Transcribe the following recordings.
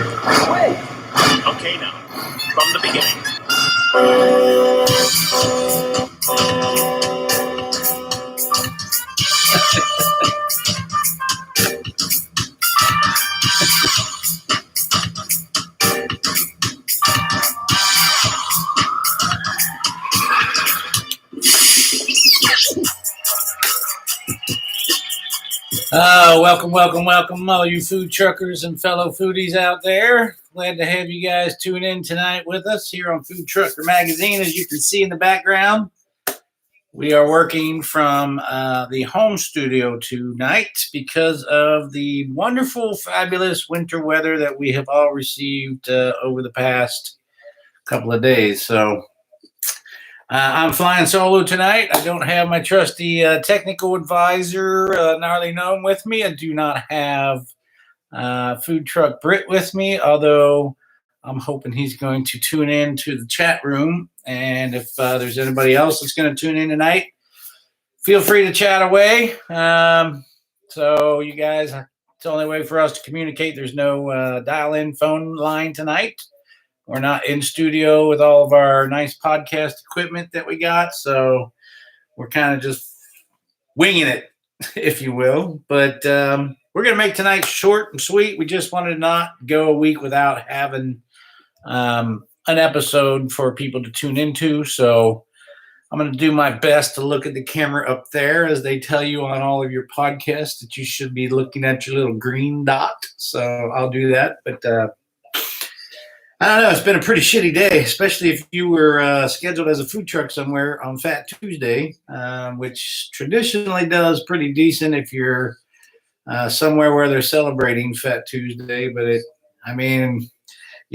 Okay, now, from the beginning. Welcome, all you food truckers and fellow foodies out there. Glad to have you guys tune in tonight with us here on Food Trucker Magazine. As you can see in the background, we are working from the home studio tonight because of the wonderful, fabulous winter weather that we have all received over the past couple of days. So I'm flying solo tonight. I don't have my trusty technical advisor, Gnarly Gnome, with me. I do not have Food Truck Brit with me, although I'm hoping he's going to tune in to the chat room. And if there's anybody else that's going to tune in tonight, feel free to chat away. So you guys, it's the only way for us to communicate. There's no dial-in phone line tonight. We're not in studio with all of our nice podcast equipment that we got, so we're kind of just winging it, if you will. But we're going to make tonight short and sweet. We just wanted to not go a week without having an episode for people to tune into. So I'm going to do my best to look at the camera up there, as they tell you on all of your podcasts that you should be looking at your little green dot. So I'll do that. But I don't know. It's been a pretty shitty day, especially if you were scheduled as a food truck somewhere on Fat Tuesday, which traditionally does pretty decent if you're somewhere where they're celebrating Fat Tuesday. But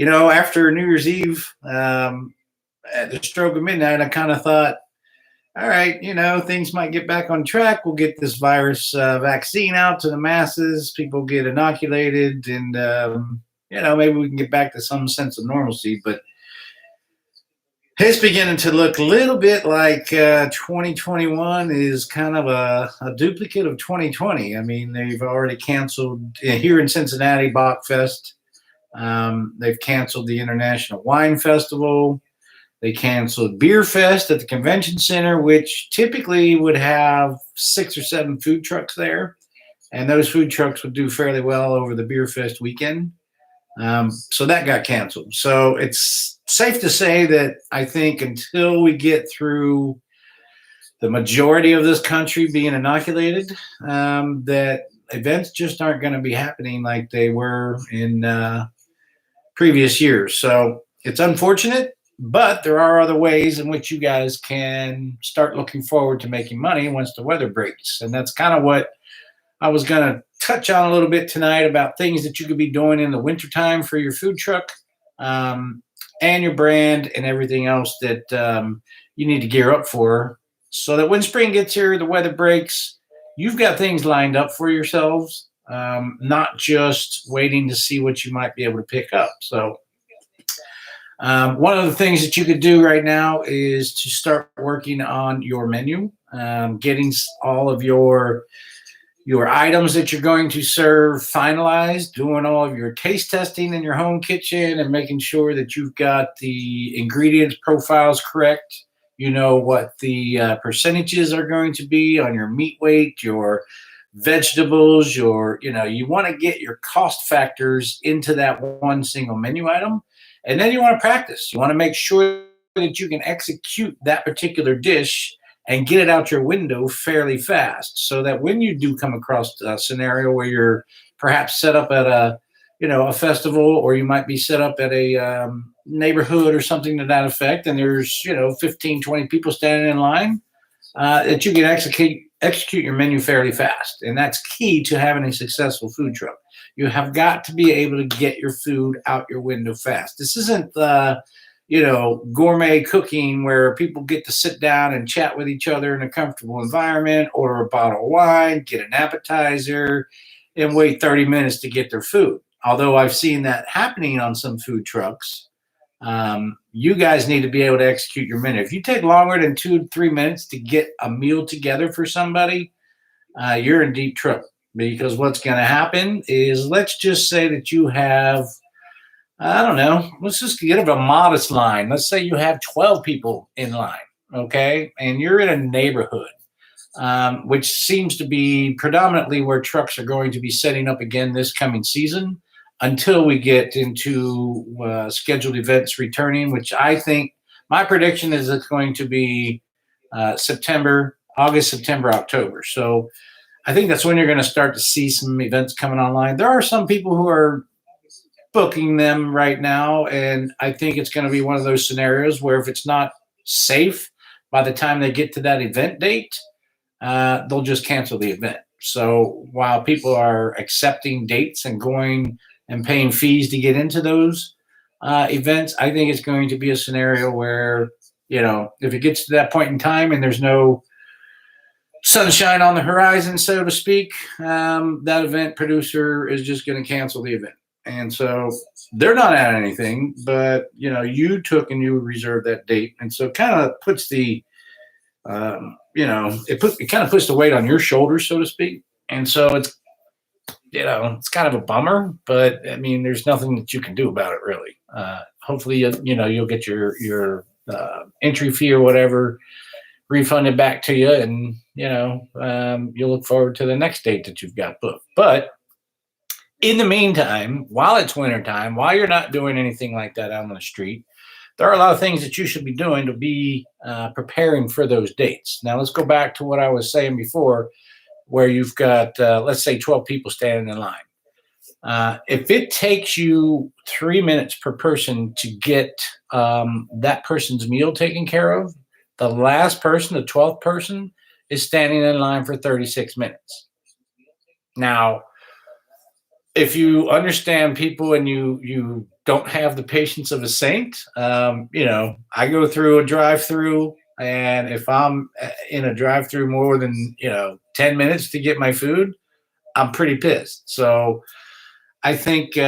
after New Year's Eve, at the stroke of midnight, I kind of thought, all right, things might get back on track. We'll get this virus vaccine out to the masses. People get inoculated, and maybe we can get back to some sense of normalcy. But it's beginning to look a little bit like 2021 is kind of a duplicate of 2020. I mean, they've already canceled here in Cincinnati, Bachfest. They've canceled the International Wine Festival. They canceled Beer Fest at the convention center, which typically would have 6 or 7 food trucks there. And those food trucks would do fairly well over the Beer Fest weekend. So that got canceled. So it's safe to say that I think until we get through the majority of this country being inoculated, that events just aren't going to be happening like they were in previous years. So it's unfortunate, but there are other ways in which you guys can start looking forward to making money once the weather breaks. And that's kind of what I was going to touch on a little bit tonight about things that you could be doing in the wintertime for your food truck and your brand and everything else that you need to gear up for, so that when spring gets here, the weather breaks, you've got things lined up for yourselves, not just waiting to see what you might be able to pick up. So one of the things that you could do right now is to start working on your menu, getting all of your items that you're going to serve finalized, doing all of your taste testing in your home kitchen, and making sure that you've got the ingredients profiles correct. You know what the percentages are going to be on your meat weight, your vegetables, you want to get your cost factors into that one single menu item. And then you want to practice. You want to make sure that you can execute that particular dish and get it out your window fairly fast, so that when you do come across a scenario where you're perhaps set up at a festival, or you might be set up at a neighborhood or something to that effect, and there's 15, 20 people standing in line, that you can execute your menu fairly fast. And that's key to having a successful food truck. You have got to be able to get your food out your window fast. This isn't gourmet cooking where people get to sit down and chat with each other in a comfortable environment, order a bottle of wine, get an appetizer, and wait 30 minutes to get their food. Although I've seen that happening on some food trucks, you guys need to be able to execute your menu. If you take longer than 2 to 3 minutes to get a meal together for somebody, you're in deep trouble. Because what's going to happen is, let's just say that you have I don't know. Let's just get a modest line. Let's say you have 12 people in line, okay, and you're in a neighborhood, which seems to be predominantly where trucks are going to be setting up again this coming season until we get into scheduled events returning, which I think my prediction is it's going to be August, September, October. So I think that's when you're going to start to see some events coming online. There are some people who are booking them right now, and I think it's going to be one of those scenarios where if it's not safe by the time they get to that event date, they'll just cancel the event. So while people are accepting dates and going and paying fees to get into those events, I think it's going to be a scenario where, if it gets to that point in time and there's no sunshine on the horizon, so to speak, that event producer is just going to cancel the event. And so they're not at anything, but you took and you reserved that date, and so it kind of puts the it kind of puts the weight on your shoulders, so to speak. And so it's kind of a bummer, but I mean, there's nothing that you can do about it really. Hopefully, you'll get your entry fee or whatever refunded back to you, and you'll look forward to the next date that you've got booked. But in the meantime, while it's wintertime, while you're not doing anything like that out on the street, there are a lot of things that you should be doing to be preparing for those dates. Now, let's go back to what I was saying before, where you've got, let's say, 12 people standing in line. If it takes you 3 minutes per person to get that person's meal taken care of, the last person, the 12th person, is standing in line for 36 minutes. Now, if you understand people and you don't have the patience of a saint, I go through a drive-through, and if I'm in a drive-through more than 10 minutes to get my food, I'm pretty pissed. So I think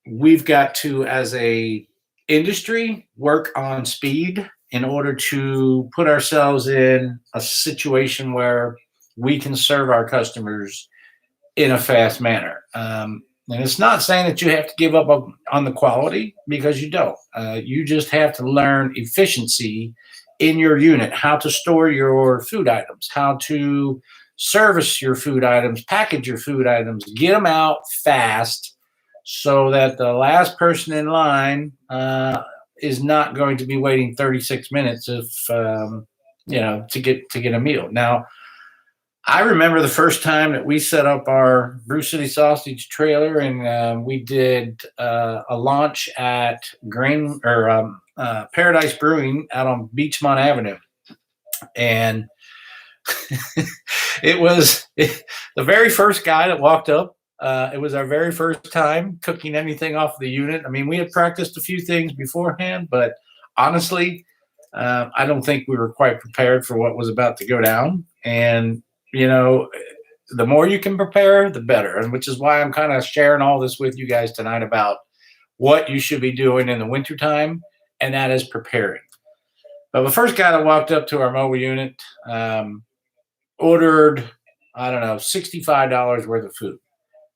we've got to, as a industry, work on speed in order to put ourselves in a situation where we can serve our customers in a fast manner. And it's not saying that you have to give up on the quality, because you don't. You just have to learn efficiency in your unit, how to store your food items, how to service your food items, package your food items, get them out fast so that the last person in line is not going to be waiting 36 minutes to get a meal. Now, I remember the first time that we set up our Brew City Sausage trailer, and we did a launch at Paradise Brewing out on Beachmont Avenue, and it was the very first guy that walked up. It was our very first time cooking anything off the unit. I mean, we had practiced a few things beforehand, but honestly, I don't think we were quite prepared for what was about to go down. And the more you can prepare, the better. And which is why I'm kind of sharing all this with you guys tonight about what you should be doing in the wintertime, and that is preparing. But the first guy that walked up to our mobile unit ordered, I don't know, $65 worth of food.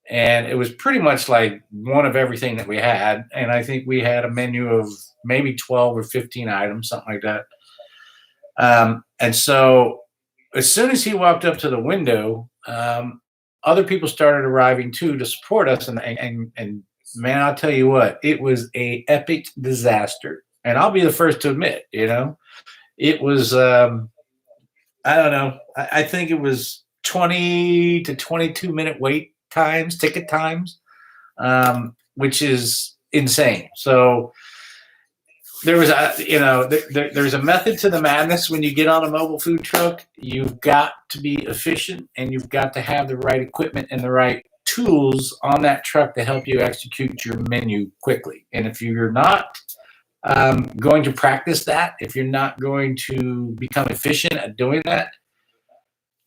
And it was pretty much like one of everything that we had. And I think we had a menu of maybe 12 or 15 items, something like that. And so as soon as he walked up to the window, other people started arriving too to support us. And man, I'll tell you what, it was a epic disaster. And I'll be the first to admit, it was, I don't know, I think it was 20 to 22 minute wait times, ticket times, which is insane. So there was there's a method to the madness when you get on a mobile food truck. You've got to be efficient, and you've got to have the right equipment and the right tools on that truck to help you execute your menu quickly. And if you're not going to practice that, if you're not going to become efficient at doing that,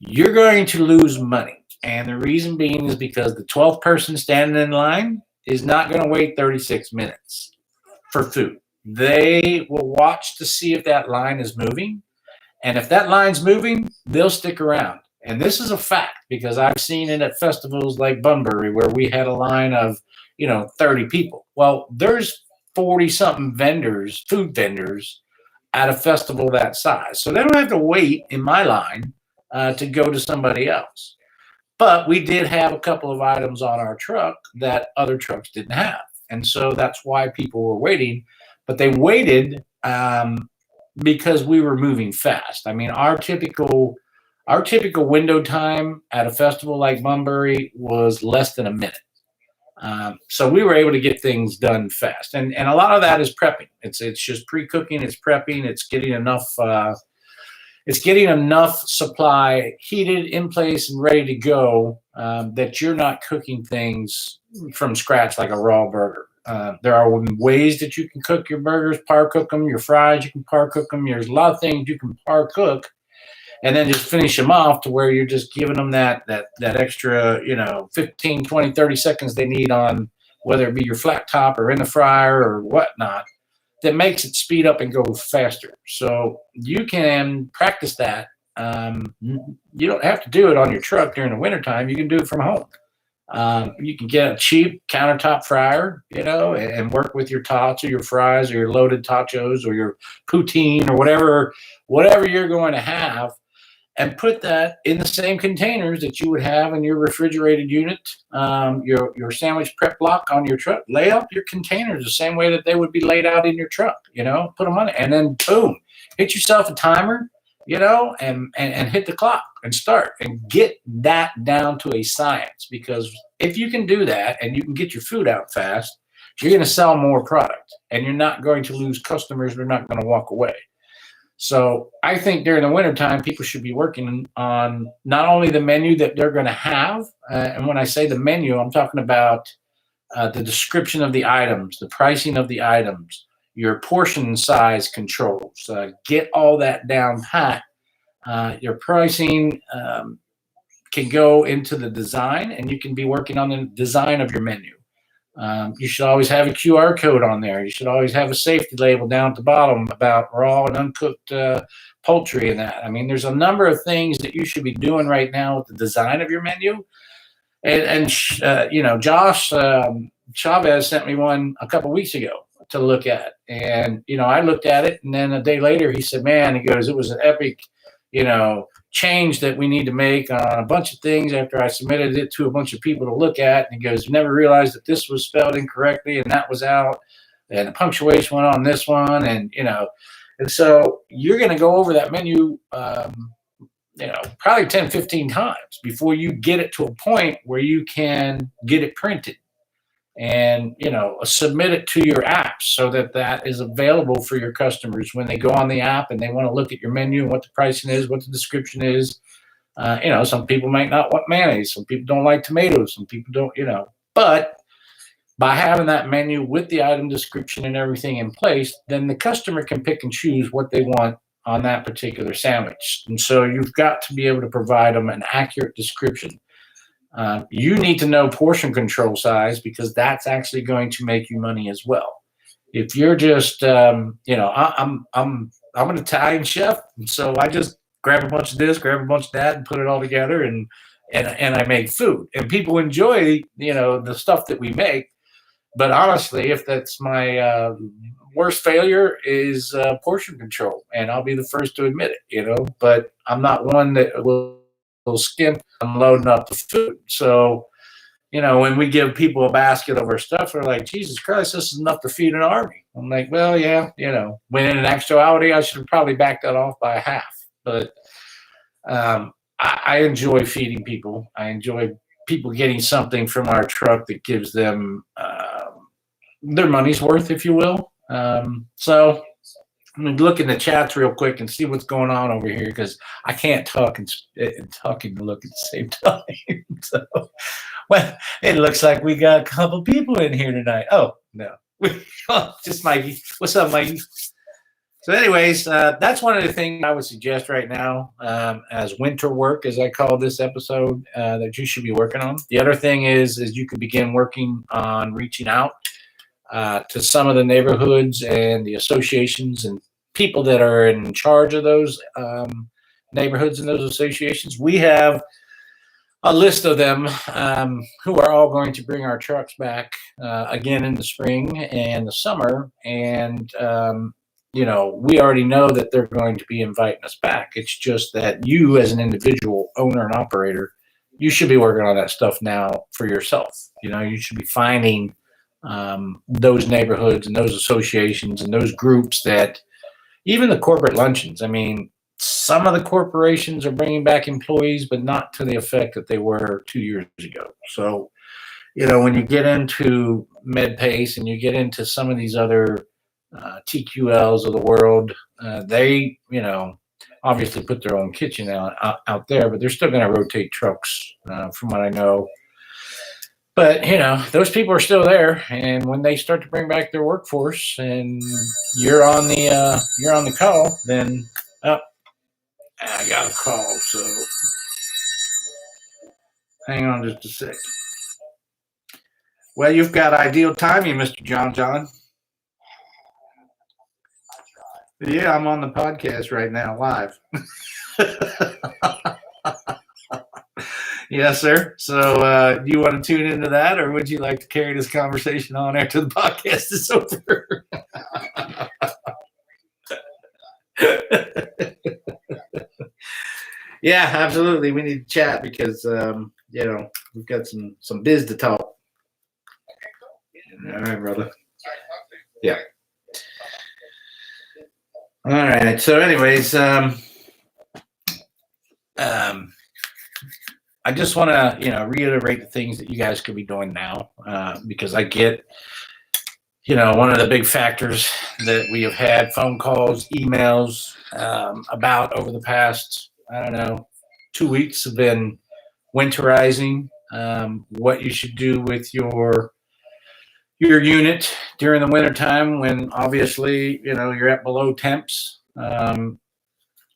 you're going to lose money. And the reason being is because the 12th person standing in line is not going to wait 36 minutes for food. They will watch to see if that line is moving. And if that line's moving, they'll stick around. And this is a fact, because I've seen it at festivals like Bunbury, where we had a line of, 30 people. Well, there's 40 something vendors, food vendors at a festival that size. So they don't have to wait in my line to go to somebody else. But we did have a couple of items on our truck that other trucks didn't have. And so that's why people were waiting. But they waited because we were moving fast. I mean, our typical window time at a festival like Bunbury was less than a minute. So we were able to get things done fast, and a lot of that is prepping. It's just pre-cooking, it's prepping, it's getting enough supply heated in place and ready to go, that you're not cooking things from scratch like a raw burger. There are ways that you can cook your burgers, par cook them, your fries, you can par cook them. There's a lot of things you can par cook and then just finish them off to where you're just giving them that extra, 15, 20, 30 seconds they need on whether it be your flat top or in the fryer or whatnot, that makes it speed up and go faster. So you can practice that. You don't have to do it on your truck during the wintertime. You can do it from home. You can get a cheap countertop fryer, and work with your tots or your fries or your loaded tachos or your poutine or whatever you're going to have, and put that in the same containers that you would have in your refrigerated unit, your sandwich prep block on your truck. Lay up your containers the same way that they would be laid out in your truck, put them on it, and then boom, hit yourself a timer, and hit the clock and start and get that down to a science. Because if you can do that and you can get your food out fast, you're going to sell more product and you're not going to lose customers. They're not going to walk away. So I think during the wintertime, people should be working on not only the menu that they're going to have, and when I say the menu, I'm talking about the description of the items, the pricing of the items, your portion size controls. Get all that down pat. Your pricing can go into the design, and you can be working on the design of your menu. You should always have a QR code on there. You should always have a safety label down at the bottom about raw and uncooked poultry and that. I mean, there's a number of things that you should be doing right now with the design of your menu. And Josh Chavez sent me one a couple weeks ago to look at. And, I looked at it, and then a day later he said, man, he goes, it was an epic, change that we need to make on a bunch of things after I submitted it to a bunch of people to look at. And he goes, never realized that this was spelled incorrectly and that was out, and the punctuation went on this one. And, and so you're going to go over that menu, probably 10, 15 times before you get it to a point where you can get it printed and, submit it to your apps so that is available for your customers when they go on the app and they want to look at your menu and what the pricing is, what the description is. Some people might not want mayonnaise. Some people don't like tomatoes. Some people don't, but by having that menu with the item description and everything in place, then the customer can pick and choose what they want on that particular sandwich. And so you've got to be able to provide them an accurate description. You need to know portion control size, because that's actually going to make you money as well. If you're just, I'm an Italian chef, and so I just grab a bunch of this, grab a bunch of that, and put it all together, and I make food, and people enjoy, the stuff that we make. But honestly, if that's my worst failure is portion control, and I'll be the first to admit it, but I'm not one that will skimp on loading up the food. So, when we give people a basket of our stuff, they're like, Jesus Christ, this is enough to feed an army. I'm like, well, yeah, when in an actuality, I should have probably backed that off by a half. But I enjoy feeding people. I enjoy people getting something from our truck that gives them their money's worth, if you will. So I'm going to look in the chats real quick and see what's going on over here, because I can't talk and talking to look at the same time. So, well, it looks like we got a couple people in here tonight. Oh, no. Just Mikey. What's up, Mikey? So anyways, that's one of the things I would suggest right now as winter work, as I call this episode, that you should be working on. The other thing is you could begin working on reaching out to some of the neighborhoods and the associations and people that are in charge of those neighborhoods and those associations. We have a list of them who are all going to bring our trucks back again in the spring and the summer. And, we already know that they're going to be inviting us back. It's just that you, as an individual owner and operator, you should be working on that stuff now for yourself. You should be finding those neighborhoods and those associations and those groups that even the corporate luncheons. I mean, some of the corporations are bringing back employees, but not to the effect that they were 2 years ago. So, when you get into MedPace and you get into some of these other TQLs of the world, they, obviously put their own kitchen out there, but they're still going to rotate trucks, from what I know. But those people are still there, and when they start to bring back their workforce, and you're on the call, then I got a call. So hang on just a sec. Well, you've got ideal timing, Mr. John. Yeah, I'm on the podcast right now, live. Yes, sir. So do you want to tune into that, or would you like to carry this conversation on after the podcast is over? Yeah, absolutely. We need to chat because, we've got some biz to talk. All right, brother. Yeah. All right. So anyways, I just want to, reiterate the things that you guys could be doing now, because I get, one of the big factors that we have had phone calls, emails about over the past, 2 weeks have been winterizing, what you should do with your unit during the wintertime when obviously, you're at below temps. And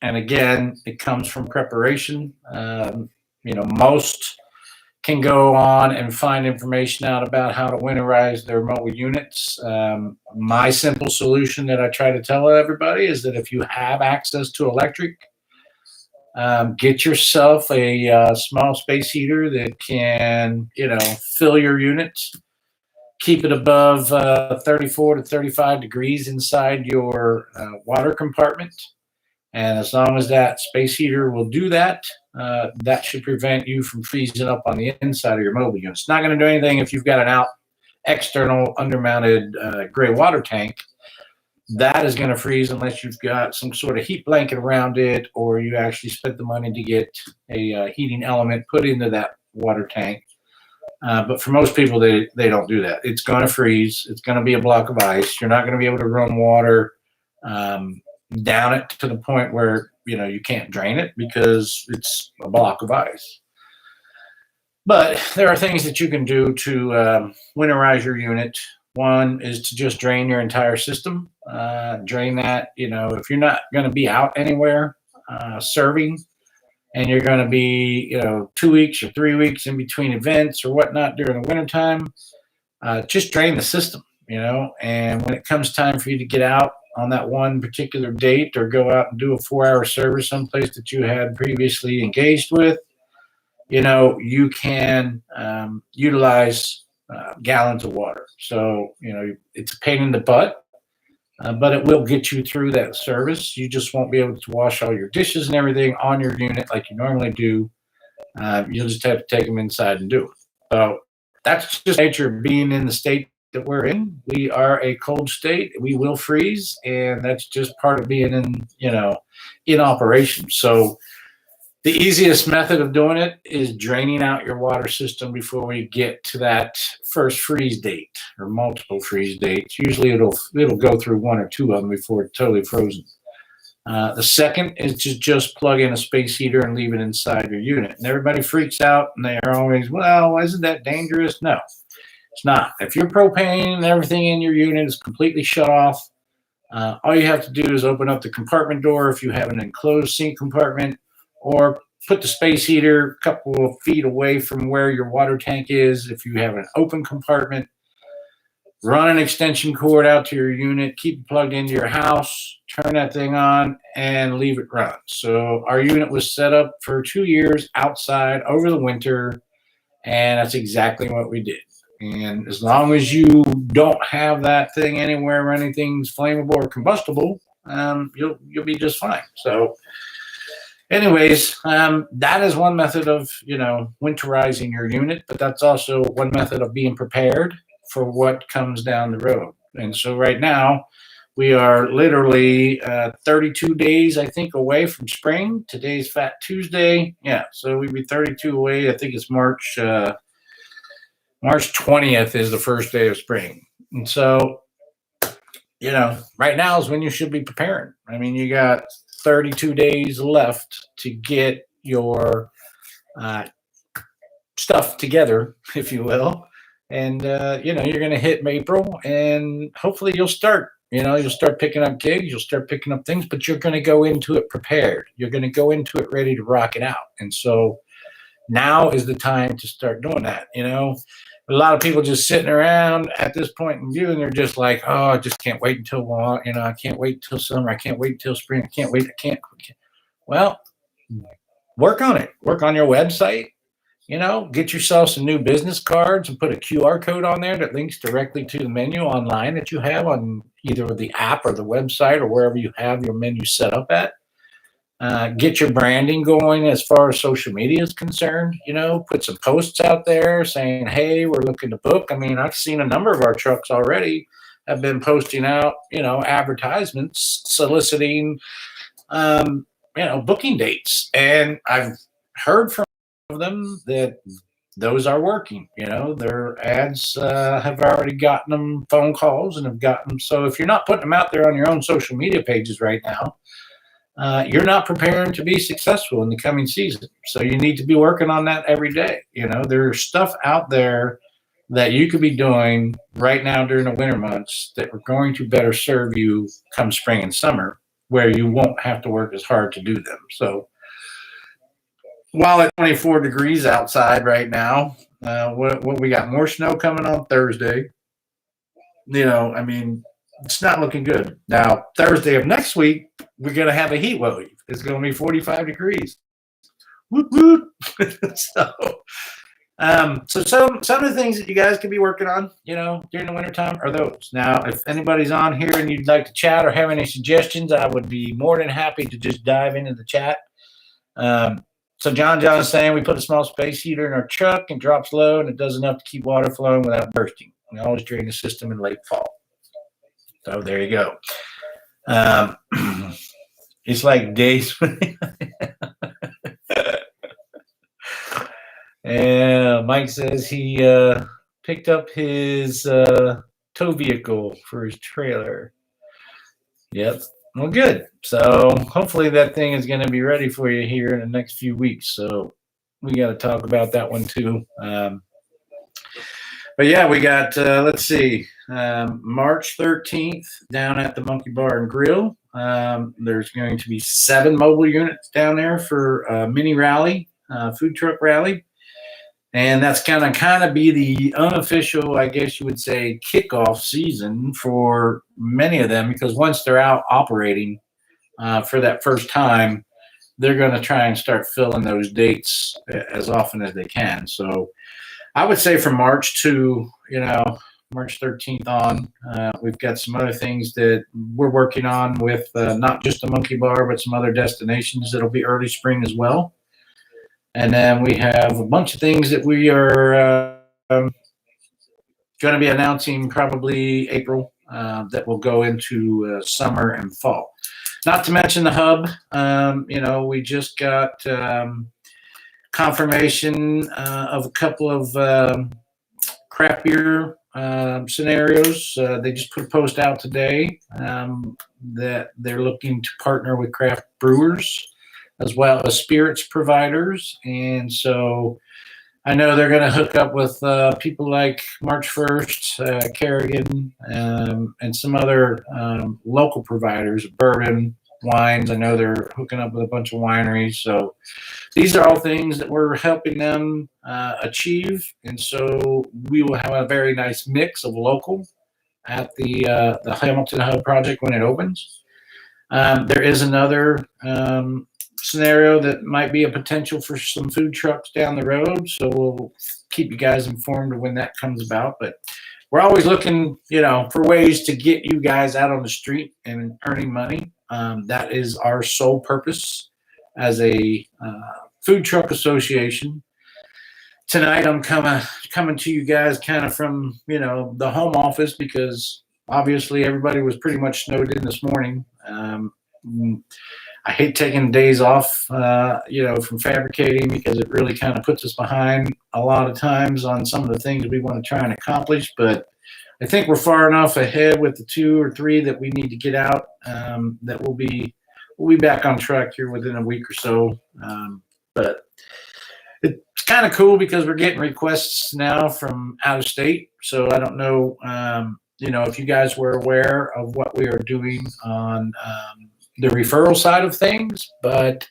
again, it comes from preparation. Most can go on and find information out about how to winterize their mobile units. My simple solution that I try to tell everybody is that if you have access to electric, get yourself a small space heater that can, fill your unit, keep it above 34 to 35 degrees inside your water compartment. And as long as that space heater will do that, that should prevent you from freezing up on the inside of your mobile unit. It's not going to do anything if you've got an external undermounted gray water tank. That is going to freeze unless you've got some sort of heat blanket around it, or you actually spent the money to get a heating element put into that water tank. But for most people, they don't do that. It's going to freeze. It's going to be a block of ice. You're not going to be able to run water down it to the point where you can't drain it because it's a block of ice. But there are things that you can do to winterize your unit. One is to just drain your entire system. Drain that, if you're not going to be out anywhere serving, and you're going to be, 2 weeks or 3 weeks in between events or whatnot during the wintertime, just drain the system, and when it comes time for you to get out on that one particular date or go out and do a 4-hour service someplace that you had previously engaged with, you can utilize gallons of water. So, it's a pain in the butt, but it will get you through that service. You just won't be able to wash all your dishes and everything on your unit like you normally do. You'll just have to take them inside and do it. So that's just nature of being in the state that we're in. We are a cold state. We will freeze, and that's just part of being in operation. So the easiest method of doing it is draining out your water system before we get to that first freeze date or multiple freeze dates. Usually it'll go through one or two of them before it's totally frozen. The second is to just plug in a space heater and leave it inside your unit. And everybody freaks out and they are always, well, isn't that dangerous? No, it's not. If your propane and everything in your unit is completely shut off, all you have to do is open up the compartment door if you have an enclosed sink compartment, or put the space heater a couple of feet away from where your water tank is if you have an open compartment. run an extension cord out to your unit, keep it plugged into your house, turn that thing on, and leave it run. So our unit was set up for 2 years outside over the winter, and that's exactly what we did. And as long as you don't have that thing anywhere where anything's flammable or combustible, you'll be just fine. So, anyways, that is one method of winterizing your unit, but that's also one method of being prepared for what comes down the road. And so right now, we are literally 32 days, I think, away from spring. Today's Fat Tuesday. Yeah, so we'd be 32 away. I think it's March 20th is the first day of spring. And so, right now is when you should be preparing. I mean, you got 32 days left to get your stuff together, if you will. And, you're going to hit April, and hopefully you'll start picking up gigs, you'll start picking up things, but you're going to go into it prepared. You're going to go into it ready to rock it out. And so now is the time to start doing that. A lot of people just sitting around at this point in view, and they're just like, oh, I just can't wait until, I can't wait until summer. I can't wait until spring. I can't wait. I can't. Well, work on it. Work on your website. Get yourself some new business cards and put a QR code on there that links directly to the menu online that you have on either the app or the website or wherever you have your menu set up at. Get your branding going as far as social media is concerned. Put some posts out there saying, hey, we're looking to book. I mean, I've seen a number of our trucks already have been posting out, advertisements soliciting, booking dates. And I've heard from them that those are working. Their ads have already gotten them phone calls and have gotten them. So if you're not putting them out there on your own social media pages right now, you're not preparing to be successful in the coming season. So you need to be working on that every day. There's stuff out there that you could be doing right now during the winter months that are going to better serve you come spring and summer, where you won't have to work as hard to do them. So while it's 24 degrees outside right now, what we got more snow coming on Thursday. I mean, it's not looking good. Now, Thursday of next week, we're going to have a heat wave. It's going to be 45 degrees. Whoop, whoop. So some of the things that you guys can be working on, during the wintertime are those. Now, if anybody's on here and you'd like to chat or have any suggestions, I would be more than happy to just dive into the chat. So John is saying we put a small space heater in our truck and drops low, and it does enough to keep water flowing without bursting. We always drain the system in late fall. So there you go. It's like days. Yeah, Mike says he picked up his tow vehicle for his trailer. Yep. Well, good. So hopefully that thing is going to be ready for you here in the next few weeks. So we got to talk about that one too. But yeah, we got, let's see, March 13th down at the Monkey Bar and Grill. There's going to be 7 mobile units down there for a mini rally, food truck rally. And that's going to kind of be the unofficial, I guess you would say, kickoff season for many of them, because once they're out operating for that first time, they're going to try and start filling those dates as often as they can. So I would say from March to, March 13th on, we've got some other things that we're working on with not just the Monkey Bar, but some other destinations that'll be early spring as well. And then we have a bunch of things that we are going to be announcing probably April that will go into summer and fall. Not to mention the hub. We just got confirmation of a couple of craft beer scenarios. They just put a post out today that they're looking to partner with craft brewers as well as spirits providers. And so I know they're going to hook up with people like March 1st, Kerrigan, and some other local providers of bourbon, wines. I know they're hooking up with a bunch of wineries. So these are all things that we're helping them achieve. And so we will have a very nice mix of local at the Hamilton Hub project when it opens. There is another scenario that might be a potential for some food trucks down the road. So we'll keep you guys informed of when that comes about. But we're always looking, for ways to get you guys out on the street and earning money. That is our sole purpose as a food truck association. Tonight, I'm coming to you guys kind of from, the home office because obviously everybody was pretty much snowed in this morning. I hate taking days off, from fabricating because it really kind of puts us behind a lot of times on some of the things we want to try and accomplish. But I think we're far enough ahead with the 2 or 3 that we need to get out that we'll be back on track here within a week or so. But it's kind of cool because we're getting requests now from out of state. So I don't know, if you guys were aware of what we are doing on the referral side of things, but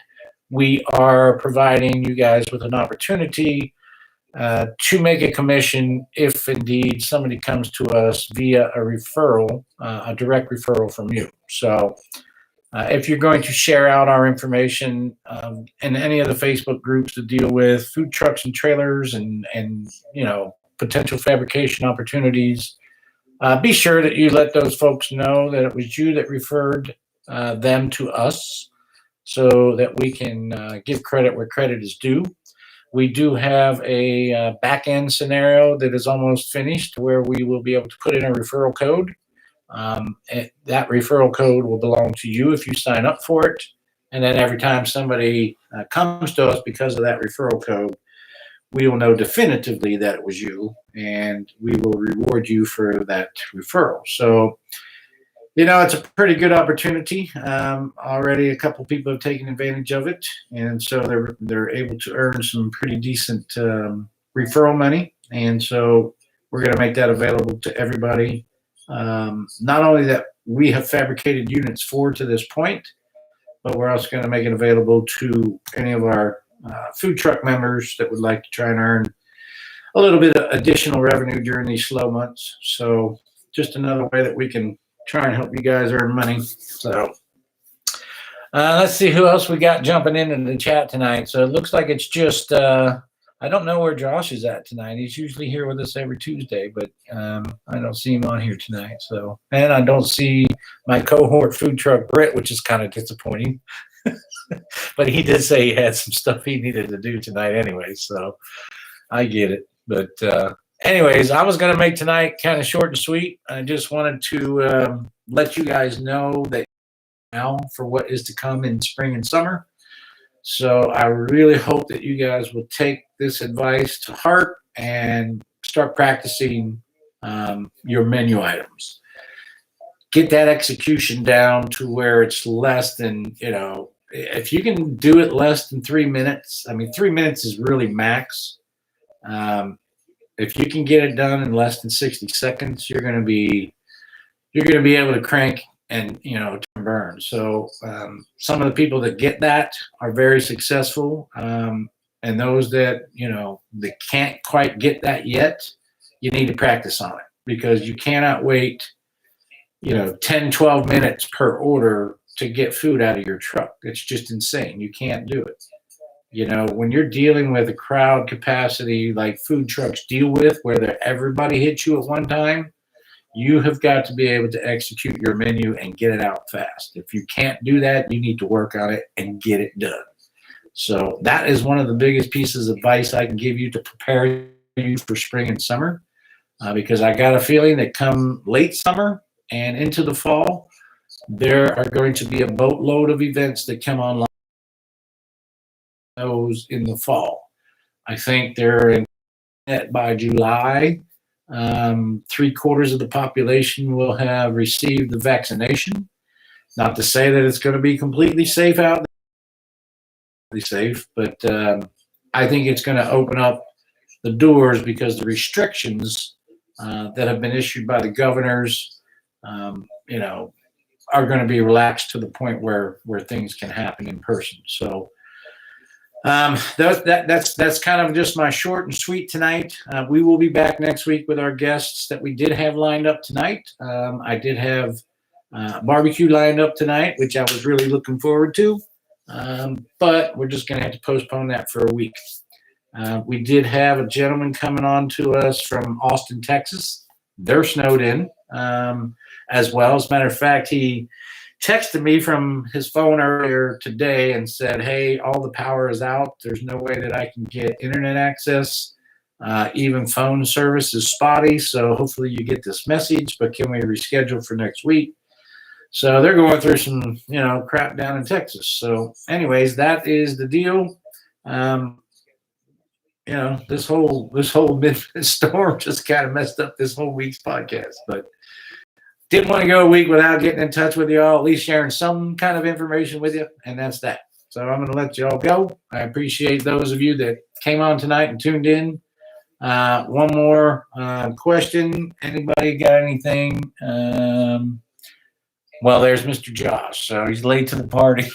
we are providing you guys with an opportunity to make a commission if indeed somebody comes to us via a referral, a direct referral from you. So if you're going to share out our information in any of the Facebook groups to deal with food trucks and trailers and potential fabrication opportunities, be sure that you let those folks know that it was you that referred them to us so that we can give credit where credit is due. We do have a back end scenario that is almost finished where we will be able to put in a referral code. That referral code will belong to you if you sign up for it. And then every time somebody comes to us because of that referral code, we will know definitively that it was you, and we will reward you for that referral. So, it's a pretty good opportunity. Already a couple people have taken advantage of it, and so they're able to earn some pretty decent referral money. And so we're going to make that available to everybody. Not only that we have fabricated units for to this point, but we're also going to make it available to any of our food truck members that would like to try and earn a little bit of additional revenue during these slow months. So just another way that we can try and help you guys earn money. So let's see who else we got jumping into the chat tonight. So it looks like it's just I don't know where Josh is at tonight. He's usually here with us every Tuesday, but I don't see him on here tonight. So, and I don't see my cohort food truck Britt, which is kind of disappointing. But he did say he had some stuff he needed to do tonight anyway, so I get it. But anyways, I was going to make tonight kind of short and sweet. I just wanted to let you guys know that now for what is to come in spring and summer. So I really hope that you guys will take this advice to heart and start practicing your menu items. Get that execution down to where it's less than, if you can do it less than 3 minutes, 3 minutes is really max. If you can get it done in less than 60 seconds, you're going to be able to crank and burn. So some of the people that get that are very successful, and those that that can't quite get that yet, you need to practice on it because you cannot wait 10 12 minutes per order to get food out of your truck. It's just insane. You can't do it. When you're dealing with a crowd capacity like food trucks deal with, where everybody hits you at one time, you have got to be able to execute your menu and get it out fast. If you can't do that, you need to work on it and get it done. So that is one of the biggest pieces of advice I can give you to prepare you for spring and summer, because I got a feeling that come late summer and into the fall, there are going to be a boatload of events that come online those in the fall. I think they're in by July. 3/4 of the population will have received the vaccination. Not to say that it's going to be completely safe out there, safe, but I think it's going to open up the doors because the restrictions that have been issued by the governors, are going to be relaxed to the point where things can happen in person. So That's kind of just my short and sweet tonight. We will be back next week with our guests that we did have lined up tonight. I did have barbecue lined up tonight, which I was really looking forward to. But we're just going to have to postpone that for a week. We did have a gentleman coming on to us from Austin, Texas. They're snowed in as well. As a matter of fact, he texted me from his phone earlier today and said, hey, all the power is out. There's no way that I can get internet access. Even phone service is spotty. So hopefully you get this message, but can we reschedule for next week? So they're going through some, crap down in Texas. So anyways, that is the deal. This whole Midwest storm just kind of messed up this whole week's podcast, but didn't want to go a week without getting in touch with y'all, at least sharing some kind of information with you, and that's that. So I'm going to let y'all go. I appreciate those of you that came on tonight and tuned in. One more question. Anybody got anything? Well, there's Mr. Josh. So he's late to the party.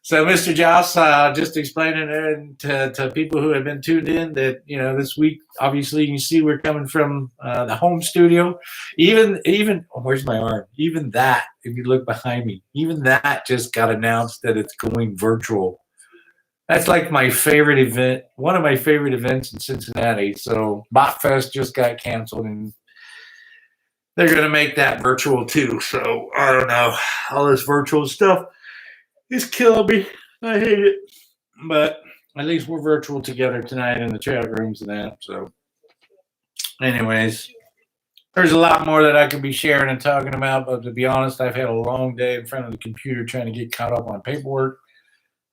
So, Mr. Josh, just explaining to people who have been tuned in that, this week, obviously, you can see we're coming from the home studio. Even where's my arm? Even that, if you look behind me, even that just got announced that it's going virtual. That's like my favorite event, one of my favorite events in Cincinnati. So, BotFest just got canceled, and they're going to make that virtual too. So, I don't know. All this virtual stuff. It's killing me. I hate it. But at least we're virtual together tonight in the chat rooms and that. So anyways, there's a lot more that I could be sharing and talking about. But to be honest, I've had a long day in front of the computer trying to get caught up on paperwork,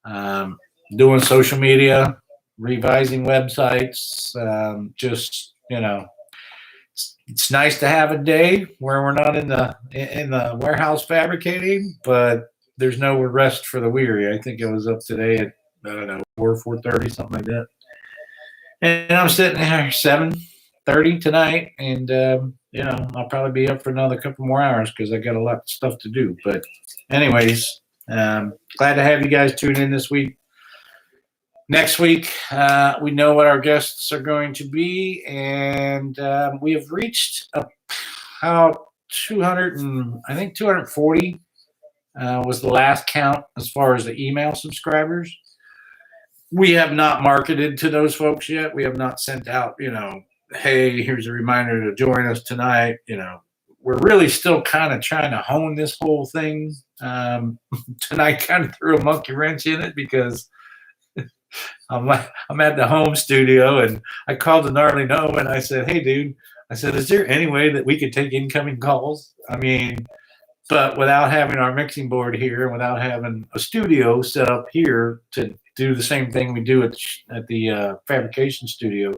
doing social media, revising websites. It's nice to have a day where we're not in the warehouse fabricating, but there's no rest for the weary. I think it was up today at, 4:30, something like that. And I'm sitting here 7:30 tonight, and, I'll probably be up for another couple more hours because I got a lot of stuff to do. But anyways, glad to have you guys tune in this week. Next week, we know what our guests are going to be, and we have reached about 240 was the last count as far as the email subscribers. We have not marketed to those folks yet. We have not sent out, hey, here's a reminder to join us tonight. We're really still kind of trying to hone this whole thing. Tonight kind of threw a monkey wrench in it because I'm at the home studio, and I called the gnarly no, and I said, hey, dude, is there any way that we could take incoming calls? But without having our mixing board here and without having a studio set up here to do the same thing we do at the fabrication studio,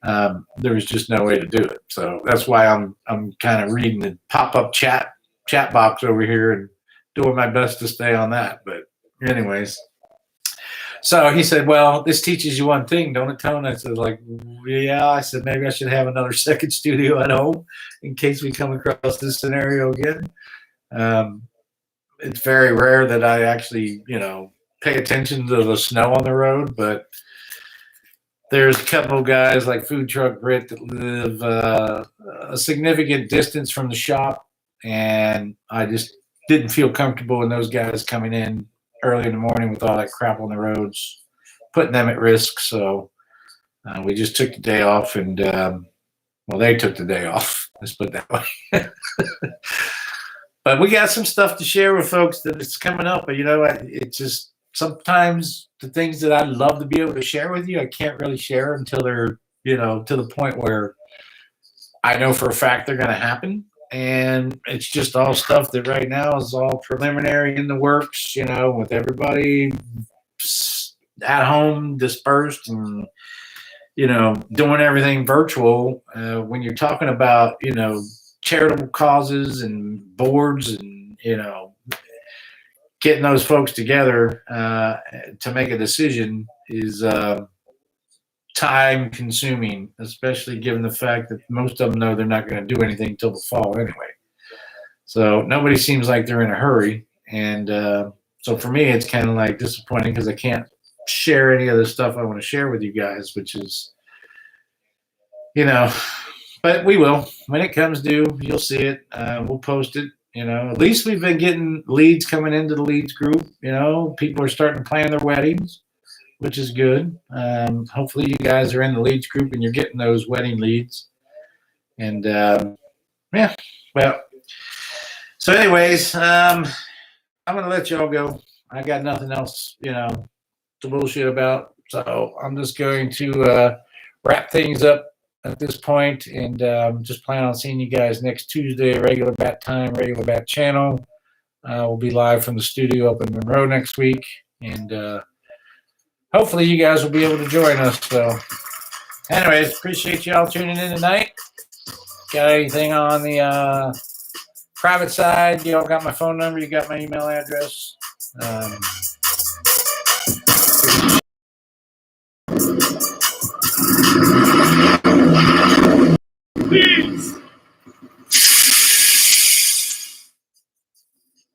there was just no way to do it. So that's why I'm kind of reading the pop-up chat box over here and doing my best to stay on that. But anyways, so he said, well, this teaches you one thing, don't it, Tony? I said, yeah. I said, maybe I should have another second studio at home in case we come across this scenario again. It's very rare that I actually, pay attention to the snow on the road, but there's a couple of guys like Food Truck Brit that live a significant distance from the shop, and I just didn't feel comfortable in those guys coming in early in the morning with all that crap on the roads, putting them at risk. So we just took the day off, and they took the day off. Let's put it that way. But we got some stuff to share with folks that it's coming up. But it's just sometimes the things that I'd love to be able to share with you, I can't really share until they're, to the point where I know for a fact they're going to happen. And it's just all stuff that right now is all preliminary in the works, with everybody at home dispersed and, doing everything virtual. When you're talking about, charitable causes and boards and, getting those folks together to make a decision is time consuming, especially given the fact that most of them know they're not going to do anything until the fall anyway. So nobody seems like they're in a hurry. And So for me, it's kind of like disappointing because I can't share any of the stuff I want to share with you guys, which is, but we will. When it comes due, you'll see it. We'll post it. At least we've been getting leads coming into the leads group. People are starting to plan their weddings, which is good. Hopefully you guys are in the leads group and you're getting those wedding leads. And yeah, well, so anyways, I'm going to let y'all go. I got nothing else, to bullshit about. So I'm just going to wrap things up at this point, and just plan on seeing you guys next Tuesday, regular bat time, regular bat channel. We'll be live from the studio up in Monroe next week, and hopefully you guys will be able to join us. So anyways, appreciate y'all tuning in tonight. Got anything on the private side? Y'all got my phone number, you got my email address.